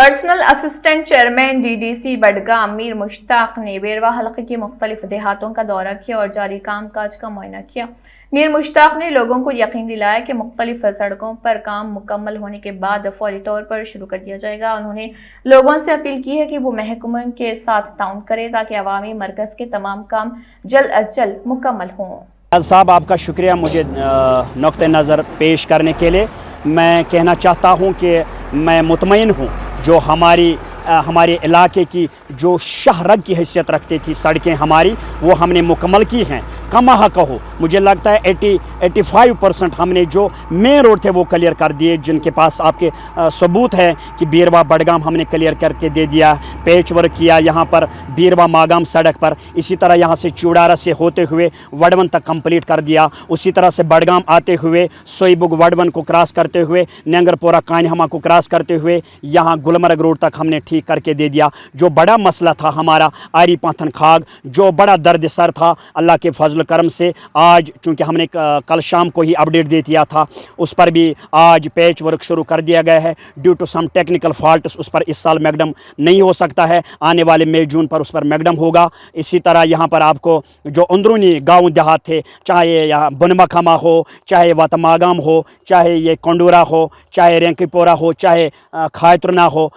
Personal assistant chairman DDC Budgam Mir Mushtaq ने बेरवा हलके की मुख्तलिफ देहातों का दौरा किया और जारी काम काज का मुआयना किया। मीर मुश्ताक ने लोगों को यकीन दिलाया कि मुख्तलिफ सड़कों पर काम मुकम्मल होने के बाद फौरी तौर पर शुरू कर दिया जाएगा। उन्होंने लोगों से अपील की है कि वो महकमे के साथ ताउन करें ताकि अवामी मरकज़ के तमाम काम जल्द अज जल्द मुकम्मल हों। साहब, आपका शुक्रिया मुझे नुक्ते नज़र पेश करने के लिए। मैं कहना चाहता हूँ कि मैं मुतमईन हूँ जो हमारे इलाके की जो शहरग की हैसियत रखती थी सड़कें हमारी, वो हमने मुकम्मल की हैं। कमा कहो, मुझे लगता है 85% हमने जो मेन रोड थे वो क्लियर कर दिए, जिनके पास आपके सबूत है कि बीरवा बडगाम हमने क्लियर करके दे दिया। पैच वर्क किया यहाँ पर बीरवा मागाम सड़क पर, इसी तरह यहाँ से चूड़ारा से होते हुए वडवन तक कंप्लीट कर दिया। उसी तरह से बडगाम आते हुए सोईबुग वडवन को क्रॉस करते हुए नेंगरपोरा कान्हमा को क्रॉस करते हुए यहाँ गुलमर्ग रोड तक हमने ठीक करके दे दिया। जो बड़ा मसला था हमारा आरी पाथन खाग, जो बड़ा दर्द सर था, अल्लाह के फजल करम से आज चूँकि हमने कल शाम को ही अपडेट दे दिया था, उस पर भी आज पैच वर्क शुरू कर दिया गया है। Due to some technical faults उस पर इस साल मैकडम नहीं हो सकता है, आने वाले मई जून पर उस पर मैकडम होगा। इसी तरह यहाँ पर आपको जो अंदरूनी गाँव देहात थे, चाहे यहाँ बनमखमा हो, चाहे वतमागाम हो, चाहे ये कंडूरा हो, चाहे रेंकीपोरा हो, चाहे खायतरना हो,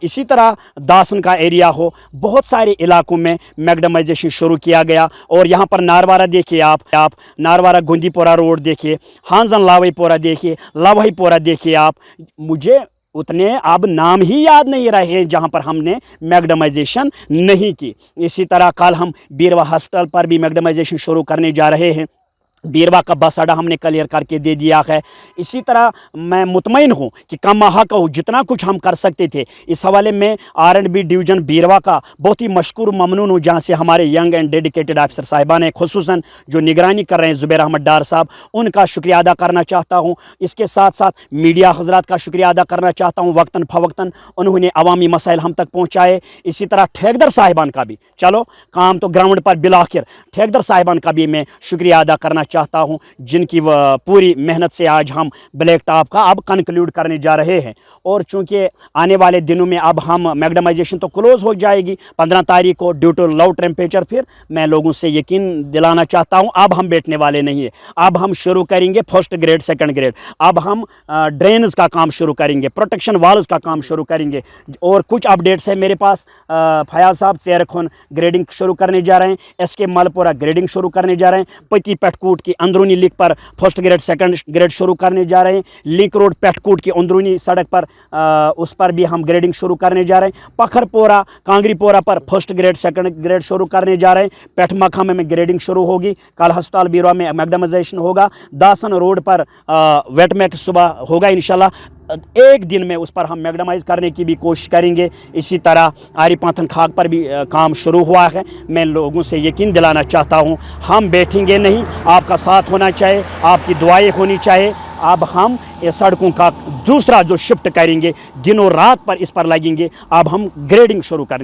इसी तरह दासन का एरिया हो, बहुत सारे इलाकों में मैकडमाइजेशन शुरू किया गया। और यहाँ पर नारवारा देखिए, आप नारवारा गुंदीपोरा रोड देखिए, हांजन लावईपोरा देखिए, लावईपोरा देखिए आप, मुझे उतने अब नाम ही याद नहीं रहे जहाँ पर हमने मैकडमाइजेशन नहीं की। इसी तरह कल हम बीरवा हॉस्पिटल पर भी मैकडमाइजेशन शुरू करने जा रहे हैं। बीरवा का बस अड्डा हमने क्लियर करके दे दिया है। इसी तरह मैं मुतमईन हूँ कि कम हक हो जितना कुछ हम कर सकते थे। इस हवाले में R&B डिवीज़न बीरवा का बहुत ही मशकूर ममनून हूँ, जहाँ से हमारे यंग एंड डेडिकेटेड ऑफिसर साहिबान हैं, खुसूसन जो निगरानी कर रहे हैं ज़ुबैर अहमद डार साहब, उनका शुक्रिया अदा करना चाहता हूँ। इसके साथ साथ मीडिया हजरात का शुक्रिया अदा करना चाहता हूँ। वक्तन फ़वक्तन उन्होंने अवामी मसाइल हम तक पहुँचाए। इसी तरह ठेकेदार साहिबान का भी, चलो काम तो ग्राउंड पर बिलाखिर ठेकेदार साहिबान का भी मैं शुक्रिया अदा करना चाहता हूं, जिनकी पूरी मेहनत से आज हम ब्लैक टॉप का अब कंक्लूड करने जा रहे हैं। और चूंकि आने वाले दिनों में अब हम मैकडमाइजेशन तो क्लोज हो जाएगी 15 तारीख को ड्यू टू लो टेम्परेचर। फिर मैं लोगों से यकीन दिलाना चाहता हूं, अब हम बैठने वाले नहीं है। अब हम शुरू करेंगे फर्स्ट ग्रेड सेकंड ग्रेड, अब हम ड्रेन्स का काम शुरू करेंगे, प्रोटेक्शन वाल्स का काम शुरू करेंगे। और कुछ अपडेट्स है मेरे पास, फयाज साहब चेरखुन ग्रेडिंग शुरू करने जा रहे हैं, SK मलपुरा ग्रेडिंग शुरू करने जा रहे हैं, पति पेटकूट की अंदरूनी लिंक पर फर्स्ट ग्रेड सेकंड ग्रेड शुरू करने जा रहे हैं, लिंक रोड पेटकूट की अंदरूनी सड़क पर उस पर भी हम ग्रेडिंग शुरू करने जा रहे हैं, पखरपोरा कांगरीपोरा पर फर्स्ट ग्रेड सेकंड ग्रेड शुरू करने जा रहे हैं, पेटमखम में ग्रेडिंग शुरू होगी, कल हस्पताल बीरवा में मैकडमाइजेशन होगा, दासन रोड पर वेटमैक सुबह होगा इंशाल्लाह। एक दिन में उस पर हम मैकडमाइज करने की भी कोशिश करेंगे। इसी तरह आरी पाथन खाग पर भी काम शुरू हुआ है। मैं लोगों से यकीन दिलाना चाहता हूं, हम बैठेंगे नहीं, आपका साथ होना चाहिए, आपकी दुआएं होनी चाहिए। अब हम ये सड़कों का दूसरा जो शिफ्ट करेंगे, दिनों रात पर इस पर लगेंगे। अब हम ग्रेडिंग शुरू करें।